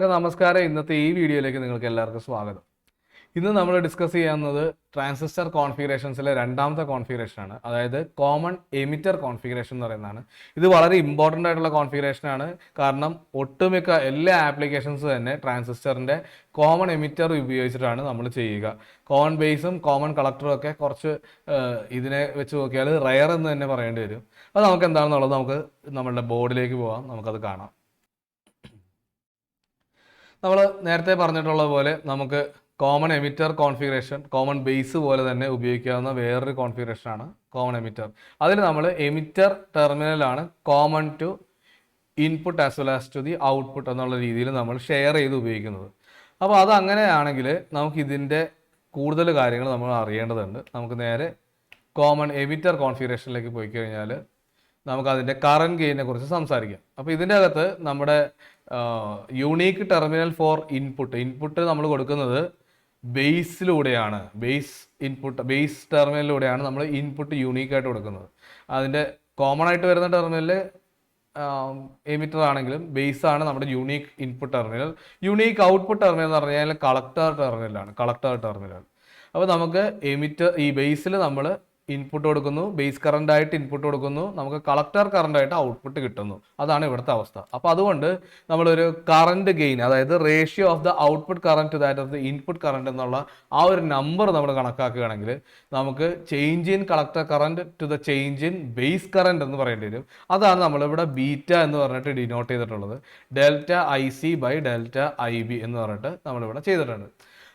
എല്ലാവർക്കും നമസ്കാരം. ഇന്നത്തെ ഈ വീഡിയോയിലേക്ക് നിങ്ങൾക്ക് എല്ലാവർക്കും സ്വാഗതം. ഇന്ന് നമ്മൾ ഡിസ്കസ് ചെയ്യുന്നത് ട്രാൻസിസ്റ്റർ കോൺഫിഗറേഷൻസിലെ രണ്ടാമത്തെ കോൺഫിഗറേഷനാണ്, അതായത് കോമൺ എമിറ്റർ കോൺഫിഗറേഷൻ എന്ന് പറയുന്നതാണ്. ഇത് വളരെ ഇമ്പോർട്ടൻ്റ് ആയിട്ടുള്ള കോൺഫിഗറേഷനാണ്. കാരണം ഒട്ടുമിക്ക എല്ലാ ആപ്ലിക്കേഷൻസ് തന്നെ ട്രാൻസിസ്റ്ററിൻ്റെ കോമൺ എമിറ്റർ ഉപയോഗിച്ചിട്ടാണ് നമ്മൾ ചെയ്യുക. കോമൺ ബേസും കോമൺ കളക്ടറും ഒക്കെ കുറച്ച് ഇതിനെ വെച്ച് നോക്കിയാൽ റയർ എന്ന് തന്നെ പറയേണ്ടി വരും. അപ്പോൾ നമുക്ക് എന്താണെന്നുള്ളത് നമുക്ക് നമ്മളുടെ ബോർഡിലേക്ക് പോകാം, നമുക്കത് കാണാം. നമ്മൾ നേരത്തെ പറഞ്ഞിട്ടുള്ള പോലെ നമുക്ക് common emitter configuration common base പോലെ തന്നെ ഉപയോഗിക്കാവുന്ന വേറൊരു കോൺഫിഗറേഷനാണ് കോമൺ എമിറ്റർ. അതിൽ നമ്മൾ എമിറ്റർ ടെർമിനലാണ് common to input as well as to the output എന്നുള്ള രീതിയിൽ നമ്മൾ ഷെയർ ചെയ്ത് ഉപയോഗിക്കുന്നത്. അപ്പോൾ അത് അങ്ങനെയാണെങ്കിൽ നമുക്കിതിൻ്റെ കൂടുതൽ കാര്യങ്ങൾ നമ്മൾ അറിയേണ്ടതുണ്ട്. നമുക്ക് നേരെ കോമൺ എമിറ്റർ കോൺഫിഗറേഷനിലേക്ക് പോയി കഴിഞ്ഞാൽ നമുക്കതിൻ്റെ കറണ്ട് ഗെയിനെ കുറിച്ച് സംസാരിക്കാം. അപ്പോൾ ഇതിൻ്റെ അകത്ത് നമ്മുടെ യൂണീക്ക് ടെർമിനൽ ഫോർ ഇൻപുട്ട് നമ്മൾ കൊടുക്കുന്നത് ബേസിലൂടെയാണ്. ബേസ് ടെർമിനലിലൂടെയാണ് നമ്മൾ ഇൻപുട്ട് യൂണീക്കായിട്ട് കൊടുക്കുന്നത്. അതിൻ്റെ കോമൺ ആയിട്ട് വരുന്ന ടെർമിനൽ എമിറ്റർ ആണെങ്കിലും ബേസ് ആണ് നമ്മുടെ unique input terminal. Unique output terminal എന്ന് പറഞ്ഞാൽ കളക്ടർ ടെർമിനൽ. അപ്പോൾ നമുക്ക് ഈ ബേസിൽ നമ്മൾ ഇൻപുട്ട് കൊടുക്കുന്നു, ബേസ് കറണ്ട് ആയിട്ട് ഇൻപുട്ട് കൊടുക്കുന്നു, നമുക്ക് കളക്ടർ കറണ്ട് ആയിട്ട് ഔട്ട്പുട്ട് കിട്ടുന്നു. അതാണ് ഇവിടുത്തെ അവസ്ഥ. അപ്പോൾ അതുകൊണ്ട് നമ്മളൊരു കറണ്ട് ഗെയിൻ, അതായത് ratio of the output current to that of the input current എന്നുള്ള ആ ഒരു നമ്പർ നമ്മൾ കണക്കാക്കുകയാണെങ്കിൽ നമുക്ക് change in collector current to the change in base current എന്ന് പറയേണ്ടി വരും. അതാണ് നമ്മളിവിടെ ബീറ്റ എന്ന് പറഞ്ഞിട്ട് ഡിനോട്ട് ചെയ്തിട്ടുള്ളത്. Delta I C by delta I B എന്ന് പറഞ്ഞിട്ട് നമ്മളിവിടെ ചെയ്തിട്ടുണ്ട്.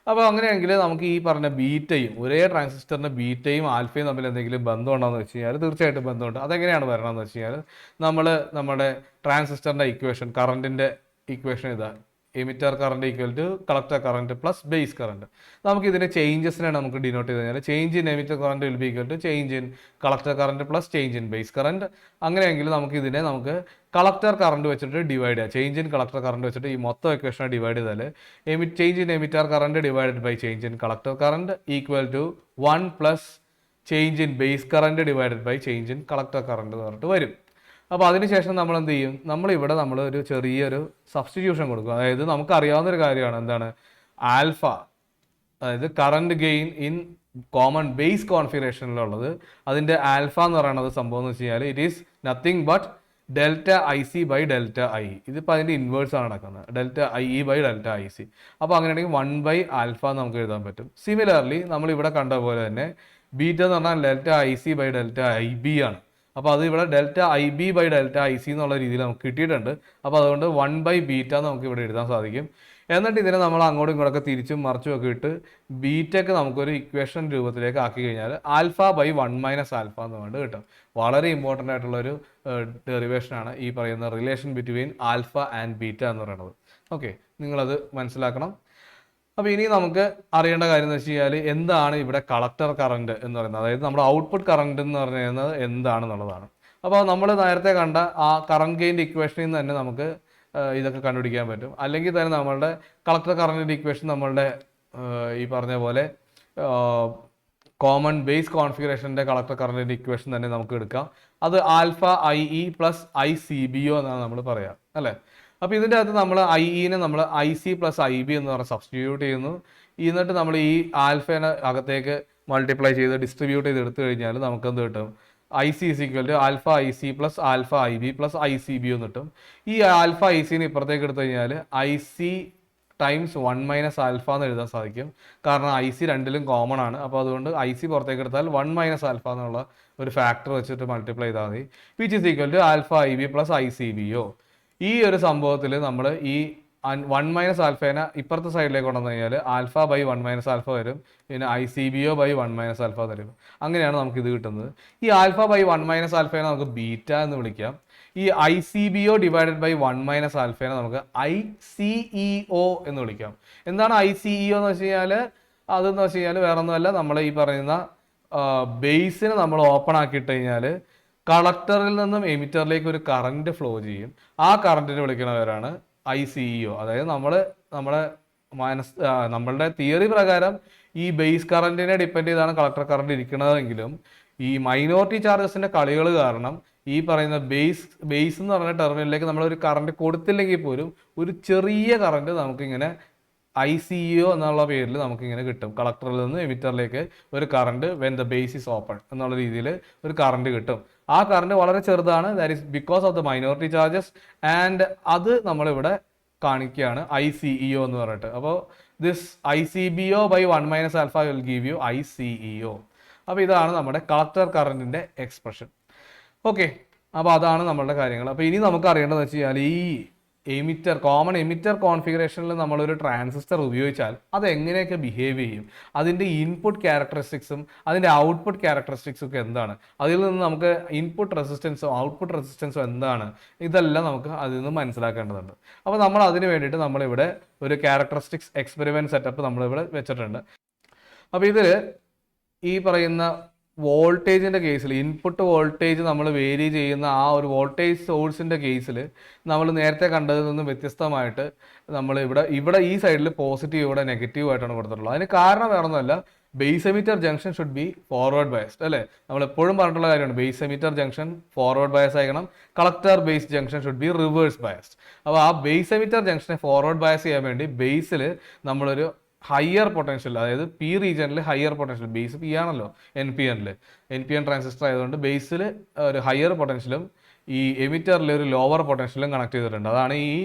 അപ്പോൾ അങ്ങനെയെങ്കിൽ നമുക്ക് ഈ പറഞ്ഞ ബീറ്റയും ഒരേ ട്രാൻസിസ്റ്ററിൻ്റെ ബീറ്റയും ആൽഫയും തമ്മിൽ എന്തെങ്കിലും ബന്ധമുണ്ടോയെന്ന് വെച്ച് കഴിഞ്ഞാൽ തീർച്ചയായിട്ടും ബന്ധമുണ്ട്. അതെങ്ങനെയാണ് വരണമെന്ന് വെച്ച് കഴിഞ്ഞാൽ നമ്മുടെ ട്രാൻസിസ്റ്ററിൻ്റെ ഇക്വേഷൻ, കറണ്ടിൻ്റെ ഇക്വേഷൻ ഇതാ, emitter current equal to collector current plus base current. നമുക്ക് ഇതിൻ്റെ ചേഞ്ചസിനാണ് നമുക്ക് ഡിനോട്ട് ചെയ്ത് കഴിഞ്ഞാൽ change in emitter current will be equal to change in collector current plus change in base current. അങ്ങനെയെങ്കിൽ നമുക്ക് കളക്ടർ കറണ്ട് വെച്ചിട്ട് ഡിവൈഡ് ചെയ്യാം. ചേഞ്ച് ഇൻ കളക്ടർ കറണ്ട് വെച്ചിട്ട് ഈ മൊത്തം ഇക്വേഷനെ ഡിവൈഡ് ചെയ്താൽ change in emitter current divided by change in collector current equal to 1 plus change in base current divided by change in collector current എന്ന് പറഞ്ഞിട്ട് വരും. അപ്പോൾ അതിനുശേഷം നമ്മൾ എന്ത് ചെയ്യും, നമ്മളിവിടെ ഒരു ചെറിയൊരു സബ്സ്റ്റിറ്റ്യൂഷൻ കൊടുക്കും. അതായത് നമുക്കറിയാവുന്നൊരു കാര്യമാണ് എന്താണ് ആൽഫ, അതായത് current gain in common base കോൺഫിഗറേഷനിലുള്ളത്. അതിൻ്റെ ആൽഫ എന്ന് പറയുന്നത് സംഭവം എന്ന് വെച്ച് കഴിഞ്ഞാൽ it is nothing but delta I C by delta I. ഇതിപ്പോൾ അതിൻ്റെ ഇൻവേഴ്സാണ് നടക്കുന്നത്, delta I E by delta I C. അപ്പോൾ അങ്ങനെയാണെങ്കിൽ 1 ബൈ ആൽഫ നമുക്ക് എഴുതാൻ പറ്റും. സിമിലർലി നമ്മളിവിടെ കണ്ട പോലെ തന്നെ ബീറ്റ എന്ന് പറഞ്ഞാൽ delta I C by delta I B ആണ്. അപ്പോൾ അത് ഇവിടെ delta I B by delta I C എന്നുള്ള രീതിയിൽ നമുക്ക് കിട്ടിയിട്ടുണ്ട്. അപ്പോൾ അതുകൊണ്ട് 1 ബൈ ബീറ്റ നമുക്ക് ഇവിടെ എഴുതാൻ സാധിക്കും. എന്നിട്ട് ഇതിനെ നമ്മൾ അങ്ങോട്ടും ഇങ്ങോട്ടൊക്കെ തിരിച്ചും മറിച്ചും ഒക്കെ ഇട്ട് ബീറ്റയ്ക്ക് നമുക്കൊരു ഇക്വേഷൻ രൂപത്തിലേക്ക് ആക്കി കഴിഞ്ഞാൽ ആൽഫ ബൈ 1 മൈനസ് ആൽഫ എന്ന് വേണ്ടി കിട്ടും. വളരെ ഇമ്പോർട്ടൻ്റ് ആയിട്ടുള്ളൊരു ഡെറിവേഷനാണ് ഈ പറയുന്ന relation between alpha and beta എന്ന് പറയുന്നത്. ഓക്കെ, നിങ്ങളത് മനസ്സിലാക്കണം. അപ്പോൾ ഇനി നമുക്ക് അറിയേണ്ട കാര്യം എന്ന് വെച്ച് കഴിഞ്ഞാൽ എന്താണ് ഇവിടെ കളക്ടർ കറണ്ട് എന്ന് പറയുന്നത്, അതായത് നമ്മുടെ ഔട്ട്പുട്ട് കറണ്ട് എന്ന് പറയുന്നത് എന്താണെന്നുള്ളതാണ്. അപ്പോൾ നമ്മൾ നേരത്തെ കണ്ട ആ കറണ്ട് ഗെയിൻ്റെ ഇക്വേഷനിൽ നിന്ന് തന്നെ നമുക്ക് ഇതൊക്കെ കണ്ടുപിടിക്കാൻ പറ്റും. അല്ലെങ്കിൽ തന്നെ നമ്മളുടെ കളക്ടർ കറണ്ടിൻ്റെ ഇക്വേഷൻ നമ്മളുടെ ഈ പറഞ്ഞ പോലെ കോമൺ ബേസ് കോൺഫിഗറേഷൻ്റെ കളക്ടർ കറണ്ടിൻ്റെ ഇക്വേഷൻ തന്നെ നമുക്ക് എടുക്കാം. അത് alpha I E plus I C B O എന്നാണ് നമ്മൾ പറയുക, അല്ലേ? അപ്പോൾ ഇതിൻ്റെ അകത്ത് നമ്മൾ ഐ ഇനെ നമ്മൾ I C plus I B എന്ന് പറഞ്ഞ് സബ്സ്റ്റിറ്റ്യൂട്ട് ചെയ്യുന്നു. എന്നിട്ട് നമ്മൾ ഈ ആൽഫേനെ അകത്തേക്ക് മൾട്ടിപ്ലൈ ചെയ്ത് ഡിസ്ട്രിബ്യൂട്ട് ചെയ്ത് എടുത്തു കഴിഞ്ഞാൽ നമുക്ക് എന്ത് കിട്ടും, I C is equal to alpha I C plus alpha I B plus I C B എന്ന് കിട്ടും. ഈ ആൽഫ ഐ സിനെ ഇപ്പുറത്തേക്ക് എടുത്തു കഴിഞ്ഞാൽ I C times 1 minus alpha എന്ന് എഴുതാൻ സാധിക്കും. കാരണം ഐ സി രണ്ടിലും കോമൺ ആണ്. അപ്പോൾ അതുകൊണ്ട് ഐ സി പുറത്തേക്ക് എടുത്താൽ 1 മൈനസ് ആൽഫ എന്നുള്ള ഒരു ഫാക്ടർ വെച്ചിട്ട് മൾട്ടിപ്ലൈ ചെയ്താൽ മതി. Which is equal to alpha I B plus I C B O. ഈ ഒരു സംഭവത്തിൽ നമ്മൾ ഈ 1 മൈനസ് ആൽഫേനെ ഇപ്പുറത്തെ സൈഡിലേക്ക് കൊണ്ടുവന്നു കഴിഞ്ഞാൽ ആൽഫ ബൈ 1 മൈനസ് ആൽഫ വരും. പിന്നെ I C B O by 1 minus alpha തരും. അങ്ങനെയാണ് നമുക്ക് ഇത് കിട്ടുന്നത്. ഈ ആൽഫ ബൈ 1 മൈനസ് ആൽഫേനെ നമുക്ക് ബീറ്റ എന്ന് വിളിക്കാം. ഈ I C B O divided by 1 minus ആൽഫേനെ നമുക്ക് ഐ സി ഇ ഒ എന്ന് വിളിക്കാം. എന്താണ് ഐ സി ഇ ഒ എന്ന് വെച്ച് കഴിഞ്ഞാൽ അതെന്ന് വെച്ച് കഴിഞ്ഞാൽ വേറെ ഒന്നുമല്ല, നമ്മൾ ഈ പറയുന്ന ബേസിനെ നമ്മൾ ഓപ്പൺ ആക്കിയിട്ട് കഴിഞ്ഞാൽ കളക്ടറിൽ നിന്നും എമിറ്ററിലേക്ക് ഒരു കറണ്ട് ഫ്ലോ ചെയ്യും. ആ കറണ്ടിനെ വിളിക്കുന്നവരാണ് ഐ സി ഇ ഒ. അതായത് നമ്മളുടെ തിയറി പ്രകാരം ഈ ബേസ് കറണ്ടിനെ ഡിപ്പെൻഡ് ചെയ്താണ് കളക്ടർ കറണ്ട് ഇരിക്കുന്നതെങ്കിലും ഈ മൈനോറിറ്റി ചാർജസിൻ്റെ കളികൾ കാരണം ഈ പറയുന്ന ബേസ് എന്ന് പറഞ്ഞ ടെർമിനലിലേക്ക് നമ്മളൊരു കറണ്ട് കൊടുത്തില്ലെങ്കിൽ പോലും ഒരു ചെറിയ കറണ്ട് നമുക്കിങ്ങനെ ICO എന്നുള്ള പേരിൽ നമുക്കിങ്ങനെ കിട്ടും. കളക്ടറിൽ നിന്ന് എമിറ്ററിലേക്ക് ഒരു current when the base is open എന്നുള്ള രീതിയിൽ ഒരു കറണ്ട് കിട്ടും. ആ കറണ്ട് വളരെ ചെറുതാണ്. That is because of the minority charges and അത് നമ്മളിവിടെ കാണിക്കുകയാണ് ICEO എന്ന് പറഞ്ഞിട്ട്. അപ്പോൾ this ICBO by 1 minus alpha will give you ICEO. അപ്പോൾ ഇതാണ് നമ്മുടെ കളക്ടർ കറണ്ടിൻ്റെ എക്സ്പ്രഷൻ. ഓക്കെ, അപ്പോൾ അതാണ് നമ്മളുടെ കാര്യങ്ങൾ. അപ്പോൾ ഇനി നമുക്ക് അറിയേണ്ടതെന്ന് വെച്ച് കഴിഞ്ഞാൽ ഈ കോമൺ എമിറ്റർ കോൺഫിഗറേഷനിൽ നമ്മളൊരു ട്രാൻസിസ്റ്റർ ഉപയോഗിച്ചാൽ അത് എങ്ങനെയൊക്കെ ബിഹേവ് ചെയ്യും, അതിൻ്റെ ഇൻപുട്ട് ക്യാരക്ടറിസ്റ്റിക്സും അതിൻ്റെ ഔട്ട്പുട്ട് ക്യാരക്ടറിസ്റ്റിക്സും ഒക്കെ എന്താണ്, അതിൽ നിന്ന് നമുക്ക് ഇൻപുട്ട് റെസിസ്റ്റൻസും ഔട്ട്പുട്ട് റെസിസ്റ്റൻസും എന്താണ്, ഇതെല്ലാം നമുക്ക് അതിൽ നിന്ന് മനസ്സിലാക്കേണ്ടതുണ്ട്. അപ്പോൾ നമ്മൾ അതിന് വേണ്ടിയിട്ട് നമ്മളിവിടെ ഒരു ക്യാരക്ടറിസ്റ്റിക്സ് എക്സ്പെരിമെൻറ്റ് സെറ്റപ്പ് നമ്മളിവിടെ വെച്ചിട്ടുണ്ട്. അപ്പോൾ ഇതിൽ ഈ പറയുന്ന വോൾട്ടേജിൻ്റെ കേസിൽ ഇൻപുട്ട് വോൾട്ടേജ് നമ്മൾ വേരി ചെയ്യുന്ന ആ ഒരു വോൾട്ടേജ് സോഴ്സിൻ്റെ കേസിൽ നമ്മൾ നേരത്തെ കണ്ടതിൽ നിന്ന് വ്യത്യസ്തമായിട്ട് നമ്മൾ ഇവിടെ ഈ സൈഡിൽ പോസിറ്റീവ്, ഇവിടെ നെഗറ്റീവ് ആയിട്ടാണ് കൊടുത്തിട്ടുള്ളത്. അതിന് കാരണം വേറൊന്നുമല്ല, base emitter junction should be forward biased അല്ലേ. നമ്മൾ എപ്പോഴും പറഞ്ഞിട്ടുള്ള കാര്യമാണ്, base emitter junction forward bias ആയിരിക്കണം, collector base junction should be reverse biased. അപ്പോൾ ആ ബേസ് എമിറ്റർ ജംഗ്ഷനെ ഫോർവേഡ് ബയസ് ചെയ്യാൻ വേണ്ടി ബേസിൽ നമ്മളൊരു ഹയർ പൊട്ടൻഷ്യൽ, അതായത് പി റീജിയനിൽ ഹയർ പൊട്ടൻഷ്യൽ, ബേസ് പി ആണല്ലോ NPN ട്രാൻസിസ്റ്റർ ആയതുകൊണ്ട് ബേസിൽ ഒരു ഹയർ പൊട്ടൻഷ്യലും ഈ എമിറ്ററിൽ ഒരു ലോവർ പൊട്ടൻഷ്യലും കണക്ട് ചെയ്തിട്ടുണ്ട്. അതാണ്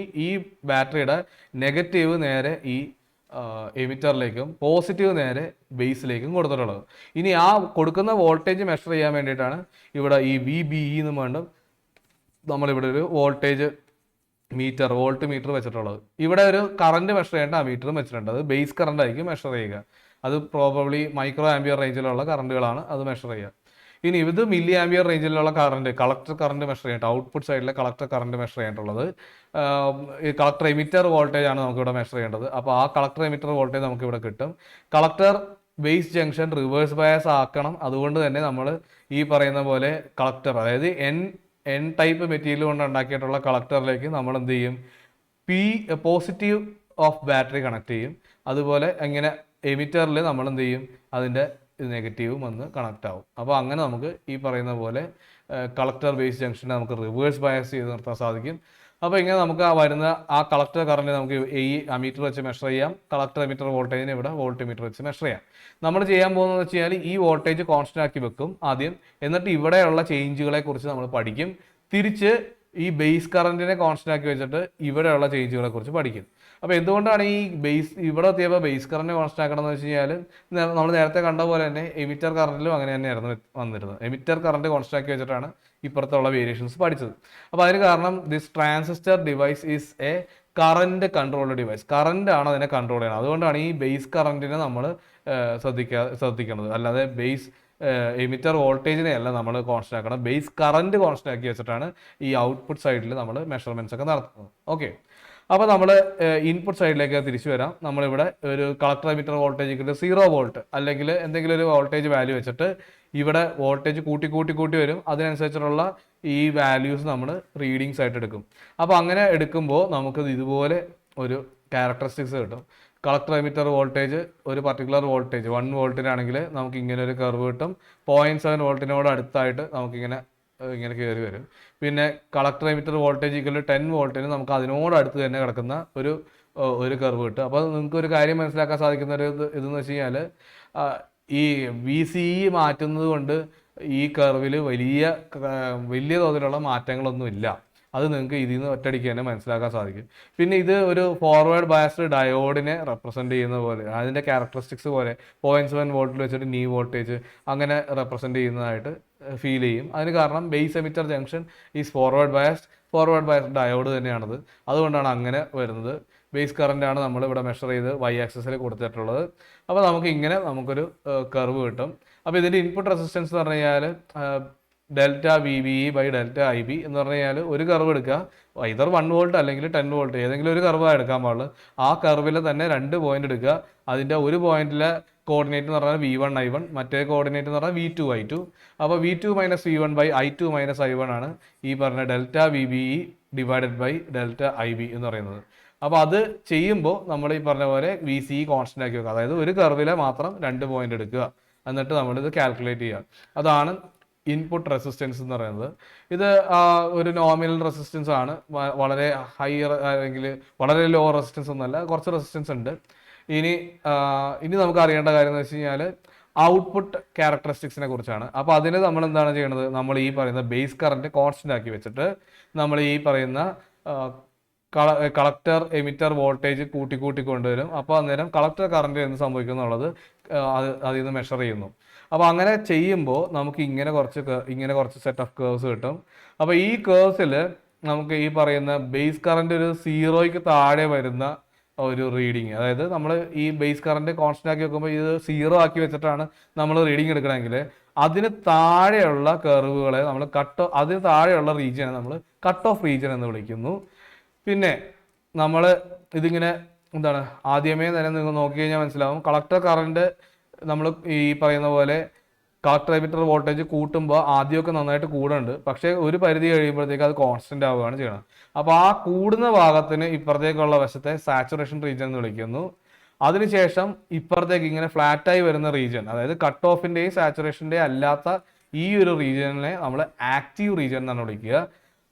ഈ ബാറ്ററിയുടെ നെഗറ്റീവ് നേരെ ഈ എമിറ്ററിലേക്കും പോസിറ്റീവ് നേരെ ബേസിലേക്കും കൊടുത്തിട്ടുള്ളത്. ഇനി ആ കൊടുക്കുന്ന വോൾട്ടേജ് മെഷർ ചെയ്യാൻ വേണ്ടിയിട്ടാണ് ഇവിടെ ഈ VBE എന്ന് വേണ്ടും നമ്മളിവിടെ ഒരു വോൾട്ടേജ് വോൾട്ട് മീറ്റർ വെച്ചിട്ടുള്ളത്. ഇവിടെ ഒരു കറണ്ട് മെഷർ ചെയ്യേണ്ട ആ മീറ്ററും വെച്ചിട്ടുണ്ട്. അത് ബേസ് കറണ്ട് ആയിരിക്കും മെഷർ ചെയ്യുക. അത് പ്രോബബ്ലി മൈക്രോ ആംബിയർ റേഞ്ചിലുള്ള കറണ്ടുകളാണ് അത് മെഷർ ചെയ്യുക. ഇനി ഇത് മില്ലി ആംബിയർ റേഞ്ചിലുള്ള കറണ്ട്, കളക്ടർ കറണ്ട് മെഷർ ചെയ്യേണ്ട, ഔട്ട്പുട്ട് സൈഡിലെ കളക്ടർ കറണ്ട് മെഷർ ചെയ്യേണ്ടുള്ളത് ഈ കളക്ടർ എമിറ്റർ വോൾട്ടേജ് ആണ് നമുക്കിവിടെ മെഷർ ചെയ്യേണ്ടത്. അപ്പോൾ ആ കളക്ടർ എമിറ്റർ വോൾട്ടേജ് നമുക്കിവിടെ കിട്ടും. Collector base junction reverse bias ആക്കണം. അതുകൊണ്ട് തന്നെ നമ്മൾ ഈ പറയുന്ന പോലെ കളക്ടർ, അതായത് N ടൈപ്പ് മെറ്റീരിയൽ കൊണ്ട് ഉണ്ടാക്കിയിട്ടുള്ള കളക്ടറിലേക്ക് നമ്മൾ എന്ത് ചെയ്യും, പോസിറ്റീവ് ഓഫ് ബാറ്ററി കണക്ട് ചെയ്യും. അതുപോലെ ഇങ്ങനെ എമിറ്ററിൽ നമ്മൾ എന്ത് ചെയ്യും, അതിൻ്റെ നെഗറ്റീവും വന്ന് കണക്ട് ആവും. അപ്പോൾ അങ്ങനെ നമുക്ക് ഈ പറയുന്ന പോലെ കളക്ടർ ബേസ് ജംഗ്ഷനെ നമുക്ക് റിവേഴ്സ് ബയസ് ചെയ്ത് നിർത്താൻ സാധിക്കും. അപ്പോൾ ഇങ്ങനെ നമുക്ക് വരുന്ന ആ കളക്ടർ കറണ്ട് നമുക്ക് ഈ അമീറ്റർ വെച്ച് മെഷർ ചെയ്യാം. കളക്ടർ എമിറ്റർ വോൾട്ടേജിനെ ഇവിടെ വോൾട്ട് മീറ്റർ വെച്ച് മെഷർ ചെയ്യാം. നമ്മൾ ചെയ്യാൻ പോകുന്നത് വെച്ച് കഴിഞ്ഞാൽ ഈ വോൾട്ടേജ് കോൺസ്റ്റന്റ് ആക്കി വെക്കും ആദ്യം, എന്നിട്ട് ഇവിടെയുള്ള ചേഞ്ചുകളെ കുറിച്ച് നമ്മൾ പഠിക്കും. തിരിച്ച് ഈ ബേസ് കറണ്ടിനെ കോൺസ്റ്റന്റ് ആക്കി വെച്ചിട്ട് ഇവിടെയുള്ള ചേഞ്ചുകളെ കുറിച്ച് പഠിക്കും. അപ്പോൾ എന്തുകൊണ്ടാണ് ഈ ഇവിടെ എത്തിയപ്പോൾ ബേസ് കറണ്ട് കോൺസ്റ്റന്റ് ആക്കണം എന്ന് വെച്ച് കഴിഞ്ഞാൽ നമ്മൾ നേരത്തെ കണ്ട പോലെ തന്നെ എമിറ്റർ കറണ്ടിലും അങ്ങനെ തന്നെയായിരുന്നു വന്നിരുന്നത്. എമിറ്റർ കറണ്ട് കോൺസ്റ്റന്റ് ആക്കി വെച്ചിട്ടാണ് ഇപ്പുറത്തുള്ള വേരിയേഷൻസ് പഠിച്ചത്. അപ്പോൾ അതിന് കാരണം this transistor device is A current controlled device. Current ആണ് അതിനെ കൺട്രോൾ ചെയ്യുന്നത്. അതുകൊണ്ടാണ് ഈ ബേസ് കറണ്ടിനെ നമ്മൾ ശ്രദ്ധിക്കുന്നത്. അല്ലാതെ ബേസ് എമിറ്റർ വോൾട്ടേജിനെ അല്ല നമ്മൾ കോൺസ്റ്റന്റ് ആക്കണം, ബേസ് കറണ്ട് കോൺസ്റ്റന്റ് ആക്കി വെച്ചിട്ടാണ് ഈ ഔട്ട്പുട്ട് സൈഡിൽ നമ്മൾ മെഷർമെന്റ്സ് ഒക്കെ നടത്തുന്നത്. ഓക്കെ, അപ്പോൾ നമ്മൾ ഇൻപുട്ട് സൈഡിലേക്ക് തിരിച്ചു വരാം. നമ്മളിവിടെ ഒരു കളക്ടർ എമിറ്റർ വോൾട്ടേജ് 0 വോൾട്ട് അല്ലെങ്കിൽ എന്തെങ്കിലും ഒരു വോൾട്ടേജ് വാല്യൂ വെച്ചിട്ട് ഇവിടെ വോൾട്ടേജ് കൂട്ടി വരും. അതിനനുസരിച്ചുള്ള ഈ വാല്യൂസ് നമ്മൾ റീഡിങ്സ് ആയിട്ട് എടുക്കും. അപ്പോൾ അങ്ങനെ എടുക്കുമ്പോൾ നമുക്ക് ഇതുപോലെ ഒരു ക്യാരക്ടറിസ്റ്റിക്സ് കിട്ടും. കളക്ടർ എമിറ്റർ വോൾട്ടേജ് ഒരു പർട്ടിക്കുലർ വോൾട്ടേജ് 1 വോൾട്ടിനാണെങ്കിൽ നമുക്ക് ഇങ്ങനെ ഒരു കർവ് കിട്ടും. 0.7 വോൾട്ടിനോട് അടുത്തായിട്ട് നമുക്കിങ്ങനെ ഇങ്ങനെ കയറി വരും. പിന്നെ കളക്ടർ എമിറ്റർ വോൾട്ടേജ് 10 വോൾട്ടിന് നമുക്ക് അതിനോട് അടുത്ത് തന്നെ കിടക്കുന്ന ഒരു കർവ് കിട്ടും. അപ്പോൾ നിങ്ങൾക്ക് ഒരു കാര്യം മനസ്സിലാക്കാൻ സാധിക്കുന്ന ഒരു ഇതെന്ന് വെച്ച് കഴിഞ്ഞാൽ ഈ VCE മാറ്റുന്നത് കൊണ്ട് ഈ കർവിൽ വലിയ തോതിലുള്ള മാറ്റങ്ങളൊന്നും ഇല്ല. അത് നിങ്ങൾക്ക് ഇതിൽ നിന്ന് ഒറ്റയടിക്ക് തന്നെ മനസ്സിലാക്കാൻ സാധിക്കും. പിന്നെ ഇത് ഒരു ഫോർവേഡ് ബയസ്ഡ് ഡയോഡിനെ റെപ്രസെൻറ്റ് ചെയ്യുന്ന പോലെ, അതിൻ്റെ ക്യാരക്ടറിസ്റ്റിക്സ് പോലെ 0.7 വോൾട്ടിൽ വെച്ചിട്ട് നീ വോൾട്ടേജ് അങ്ങനെ റെപ്രസെൻറ്റ് ചെയ്യുന്നതായിട്ട് ഫീൽ ചെയ്യും. അതിന് കാരണം base emitter junction is forward biased diode തന്നെയാണത്. അതുകൊണ്ടാണ് അങ്ങനെ വരുന്നത്. ബേസ് കറണ്ടാണ് നമ്മൾ ഇവിടെ മെഷർ ചെയ്ത് Y ആക്സിസിൽ കൊടുത്തിട്ടുള്ളത്. അപ്പോൾ നമുക്കൊരു കർവ് കിട്ടും. അപ്പോൾ ഇതിൻ്റെ ഇൻപുട്ട് റെസിസ്റ്റൻസ് എന്ന് പറഞ്ഞു കഴിഞ്ഞാൽ delta VBE by delta IB എന്ന് പറഞ്ഞു കഴിഞ്ഞാൽ ഒരു കർവ് എടുക്കുക, ഇതർ 1 വോൾട്ട് അല്ലെങ്കിൽ 10 വോൾട്ട് ഏതെങ്കിലും ഒരു കർവാണ് എടുക്കാൻ പാടുള്ളൂ. ആ കർവിൽ തന്നെ 2 പോയിന്റ് എടുക്കുക. അതിൻ്റെ ഒരു പോയിന്റിലെ കോർഡിനേറ്റ് എന്ന് പറഞ്ഞാൽ V1 I1, മറ്റേ കോർഡിനേറ്റ് എന്ന് പറഞ്ഞാൽ V2 I2. അപ്പോൾ V2 minus V1 by I2 minus I1 ആണ് ഈ പറഞ്ഞ delta VBE divided by delta IB എന്ന് പറയുന്നത്. അപ്പോൾ അത് ചെയ്യുമ്പോൾ നമ്മൾ ഈ പറഞ്ഞ പോലെ VCE കോൺസ്റ്റന്റ് ആക്കി വെക്കുക. അതായത് ഒരു കർവിലെ മാത്രം 2 പോയിന്റ് എടുക്കുക, എന്നിട്ട് നമ്മളിത് കാൽക്കുലേറ്റ് ചെയ്യുക. അതാണ് ഇൻപുട്ട് റെസിസ്റ്റൻസ് എന്ന് പറയുന്നത്. ഇത് ഒരു നോമിനൽ റെസിസ്റ്റൻസ് ആണ്. വളരെ ഹയർ അല്ലെങ്കിൽ വളരെ ലോ റെസിസ്റ്റൻസ് ഒന്നുമല്ല, കുറച്ച് റെസിസ്റ്റൻസ് ഉണ്ട്. ഇനി ഇനി നമുക്ക് അറിയേണ്ട കാര്യം എന്ന് വെച്ച് കഴിഞ്ഞാൽ ഔട്ട്പുട്ട് ക്യാരക്ടറിസ്റ്റിക്സിനെ കുറിച്ചാണ്. അപ്പോൾ അതിന് നമ്മൾ എന്താണ് ചെയ്യുന്നത്? നമ്മൾ ഈ പറയുന്ന ബേസ് കറന്റ് കോൺസ്റ്റന്റ് ആക്കി വെച്ചിട്ട് നമ്മൾ ഈ പറയുന്ന കളക്ടർ എമിറ്റർ വോൾട്ടേജ് കൂട്ടി കൊണ്ടുവരും. അപ്പോൾ അന്നേരം കളക്ടർ കറന്റ് എന്ത് സംഭവിക്കും എന്നുള്ളത് അതിൽ നിന്ന് മെഷർ ചെയ്യുന്നു. അപ്പോൾ അങ്ങനെ ചെയ്യുമ്പോൾ നമുക്ക് ഇങ്ങനെ കുറച്ച് സെറ്റ് ഓഫ് കേർവ്സ് കിട്ടും. അപ്പോൾ ഈ കേർവ്സിൽ നമുക്ക് ഈ പറയുന്ന ബേസ് കറന്റ് ഒരു 0ക്ക് താഴെ വരുന്ന ഒരു റീഡിങ്, അതായത് നമ്മൾ ഈ ബേസ് കറന്റ് കോൺസ്റ്റന്റ് ആക്കി വെക്കുമ്പോൾ ഇത് 0 ആക്കി വെച്ചിട്ടാണ് നമ്മൾ റീഡിങ് എടുക്കണമെങ്കിൽ അതിന് താഴെയുള്ള കർവുകളെ നമ്മൾ അതിന് താഴെയുള്ള റീജിയനെ നമ്മൾ കട്ട് ഓഫ് റീജിയൻ എന്ന് വിളിക്കുന്നു. പിന്നെ നമ്മൾ ഇതിങ്ങനെ എന്താണ് ആദ്യമേ തന്നെ നിങ്ങൾ നോക്കി കഴിഞ്ഞാൽ മനസ്സിലാവും, കളക്ടർ കറന്റ് നമ്മൾ ഈ പറയുന്ന പോലെ കളക്ടർ എമിറ്റർ വോൾട്ടേജ് കൂട്ടുമ്പോൾ ആദ്യമൊക്കെ നന്നായിട്ട് കൂടുന്നുണ്ട്, പക്ഷേ ഒരു പരിധി കഴിയുമ്പോഴത്തേക്ക് അത് കോൺസ്റ്റന്റ് ആവുകയാണ് ചെയ്യുന്നത്. അപ്പോൾ ആ കൂടുന്ന ഭാഗത്തിന് ഇപ്പുറത്തേക്കുള്ള വശത്തെ സാച്ചുറേഷൻ റീജിയൻ എന്ന് വിളിക്കുന്നു. അതിനുശേഷം ഇപ്പുറത്തേക്ക് ഇങ്ങനെ ഫ്ലാറ്റായി വരുന്ന റീജിയൻ, അതായത് കട്ട് ഓഫിൻ്റെയും സാച്ചുറേഷൻ്റെയും അല്ലാത്ത ഈ ഒരു റീജിയനെ നമ്മൾ ആക്റ്റീവ് റീജിയൻ എന്നാണ് വിളിക്കുക.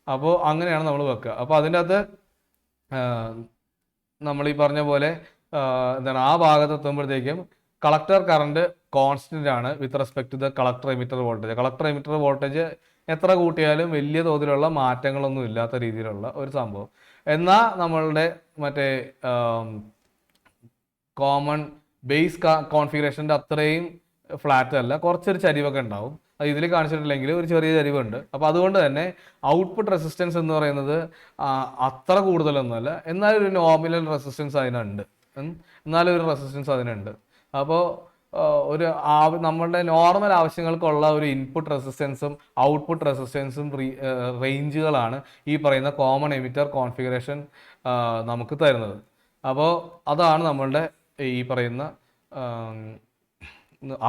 അപ്പോൾ അങ്ങനെയാണ് നമ്മൾ വെക്കുക. അപ്പോൾ അതിൻ്റെ അകത്ത് നമ്മൾ ഈ പറഞ്ഞ പോലെ എന്താണ് ആ ഭാഗത്ത് എത്തുമ്പോഴത്തേക്കും കളക്ടർ കറണ്ട് കോൺസ്റ്റന്റ് ആണ് with respect to the collector emitter voltage. Collector emitter voltage എത്ര കൂട്ടിയാലും വലിയ തോതിലുള്ള മാറ്റങ്ങളൊന്നും ഇല്ലാത്ത രീതിയിലുള്ള ഒരു സംഭവം. എന്നാൽ നമ്മളുടെ മറ്റേ കോമൺ ബേസ് കോൺഫിഗറേഷൻ്റെ അത്രയും ഫ്ലാറ്റ് അല്ല, കുറച്ചൊരു ചരിവൊക്കെ ഉണ്ടാവും. അത് ഇതിൽ കാണിച്ചിട്ടില്ലെങ്കിൽ ഒരു ചെറിയ ചരിവുണ്ട്. അപ്പോൾ അതുകൊണ്ട് തന്നെ ഔട്ട്പുട്ട് റെസിസ്റ്റൻസ് എന്ന് പറയുന്നത് അത്ര കൂടുതലൊന്നുമല്ല, എന്നാലും ഒരു നോമിനൽ റെസിസ്റ്റൻസ് അതിനുണ്ട്. അപ്പോൾ നമ്മളുടെ നോർമൽ ആവശ്യങ്ങൾക്കുള്ള ഒരു ഇൻപുട്ട് റെസിസ്റ്റൻസും ഔട്ട്പുട്ട് റെസിസ്റ്റൻസും റേഞ്ചുകളാണ് ഈ പറയുന്ന കോമൺ എമിറ്റർ കോൺഫിഗറേഷൻ നമുക്ക് തരുന്നത്. അപ്പോൾ അതാണ് നമ്മളുടെ ഈ പറയുന്ന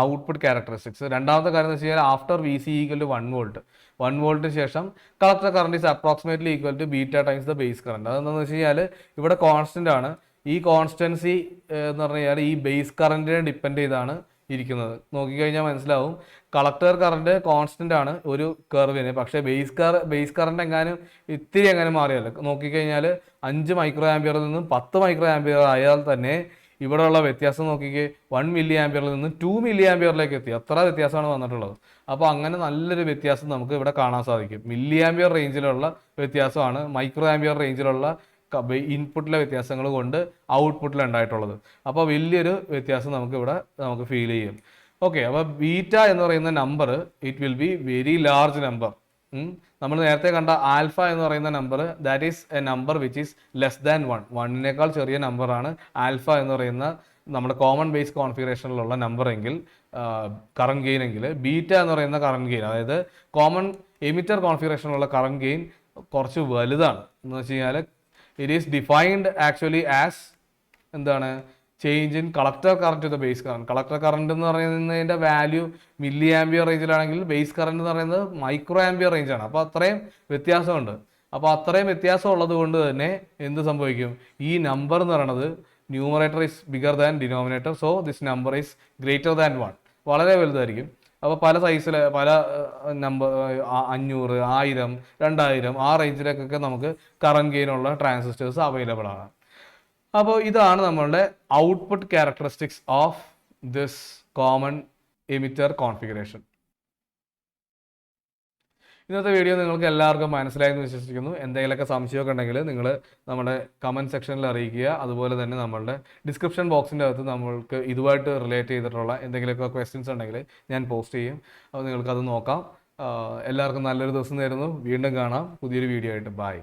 ഔട്ട്പുട്ട് ക്യാരക്ടറിസ്റ്റിക്സ്. രണ്ടാമത്തെ കാര്യം എന്ന് വെച്ച് കഴിഞ്ഞാൽ after V C equal to 1 volt, 1 വോൾട്ടിന് ശേഷം collector current is approximately equal to beta times the base current. അതെന്താണെന്ന് വെച്ച് കഴിഞ്ഞാൽ ഇവിടെ കോൺസ്റ്റന്റ് ആണ്. ഈ കോൺസ്റ്റൻസി എന്ന് പറഞ്ഞു കഴിഞ്ഞാൽ ഈ ബേസ് കറണ്ടിനെ ഡിപ്പെൻഡ് ചെയ്താണ് ഇരിക്കുന്നത്. നോക്കിക്കഴിഞ്ഞാൽ മനസ്സിലാവും, കളക്ടർ കറണ്ട് കോൺസ്റ്റന്റ് ആണ് ഒരു കർവിന്, പക്ഷേ ബേസ് കറണ്ട് എങ്ങാനും ഇത്തിരി എങ്ങനെ മാറിയല്ലോ, നോക്കിക്കഴിഞ്ഞാൽ 5 മൈക്രോ ആംപിയറിൽ നിന്നും 10 മൈക്രോ ആംപിയർ ആയാൽ തന്നെ ഇവിടെയുള്ള വ്യത്യാസം നോക്കിക്കേ, 1 മില്ലി ആംപിയറിൽ നിന്ന് 2 മില്ലി ആംപിയറിലേക്ക് എത്തി. അത്ര വ്യത്യാസമാണ് വന്നിട്ടുള്ളത്. അപ്പോൾ അങ്ങനെ നല്ലൊരു വ്യത്യാസം നമുക്ക് ഇവിടെ കാണാൻ സാധിക്കും. മില്ലി ആംപിയർ റേഞ്ചിലുള്ള വ്യത്യാസമാണ് മൈക്രോ ആംപിയർ റേഞ്ചിലുള്ള ഇൻപുട്ടിലെ വ്യത്യാസങ്ങൾ കൊണ്ട് ഔട്ട്പുട്ടിൽ ഉണ്ടായിട്ടുള്ളത്. അപ്പോൾ വലിയൊരു വ്യത്യാസം നമുക്ക് ഫീൽ ചെയ്യും. ഓക്കെ, അപ്പോൾ ബീറ്റ എന്ന് പറയുന്ന number it will be very large number. നമ്മൾ നേരത്തെ കണ്ട ആൽഫ എന്ന് പറയുന്ന number, that is a number which is less than 1. 1നേക്കാൾ ചെറിയ നമ്പറാണ് ആൽഫ എന്ന് പറയുന്ന നമ്മുടെ കോമൺ ബേസ് കോൺഫിഗറേഷനിലുള്ള നമ്പർ എങ്കിൽ, കറണ്ട് ഗെയിൻ എങ്കിൽ, ബീറ്റ എന്ന് പറയുന്ന കറണ്ട് ഗെയിൻ, അതായത് കോമൺ എമിറ്റർ കോൺഫിഗറേഷനിലുള്ള കറണ്ട് ഗെയിൻ കുറച്ച് വലുതാണ്. എന്ന് വെച്ച് കഴിഞ്ഞാൽ it is defined actually as എന്താണ്, change in collector current to the base current. Collector current എന്ന് പറയുന്നതിൻ്റെ വാല്യൂ മില്ലി ആംപിയർ റേഞ്ചിലാണെങ്കിൽ ബേസ് കറന്റ് എന്ന് പറയുന്നത് മൈക്രോ ആംപിയർ റേഞ്ചാണ്. അപ്പോൾ അത്രയും വ്യത്യാസമുണ്ട്. അപ്പോൾ അത്രയും വ്യത്യാസം ഉള്ളത് കൊണ്ട് തന്നെ എന്ത് സംഭവിക്കും, ഈ നമ്പർ എന്ന് പറയുന്നത് numerator is bigger than denominator, so this number is greater than 1, വളരെ വലുതായിരിക്കും. അപ്പോൾ പല സൈസിൽ പല നമ്പർ 500, 1000, 2000 ആ റേഞ്ചിലേക്കൊക്കെ നമുക്ക് കറന്റ് ഗെയിനുള്ള ട്രാൻസിസ്റ്റേഴ്സ് അവൈലബിൾ ആണ്. അപ്പോൾ ഇതാണ് നമ്മളുടെ output characteristics of this common emitter configuration. ഇന്നത്തെ വീഡിയോ നിങ്ങൾക്ക് എല്ലാവർക്കും മനസ്സിലായെന്ന് വിശ്വസിക്കുന്നു. എന്തെങ്കിലുമൊക്കെ സംശയമൊക്കെ ഉണ്ടെങ്കിൽ നിങ്ങൾ നമ്മുടെ കമൻറ്റ് സെക്ഷനിൽ അറിയിക്കുക. അതുപോലെ തന്നെ നമ്മളുടെ ഡിസ്ക്രിപ്ഷൻ ബോക്സിൻ്റെ അകത്ത് നമ്മൾക്ക് ഇതുമായിട്ട് റിലേറ്റ് ചെയ്തിട്ടുള്ള എന്തെങ്കിലുമൊക്കെ ക്വസ്റ്റ്യൻസ് ഉണ്ടെങ്കിൽ ഞാൻ പോസ്റ്റ് ചെയ്യും. അപ്പോൾ നിങ്ങൾക്കത് നോക്കാം. എല്ലാവർക്കും നല്ലൊരു ദിവസം നേരുന്നു. വീണ്ടും കാണാം പുതിയൊരു വീഡിയോ ആയിട്ട്. ബൈ.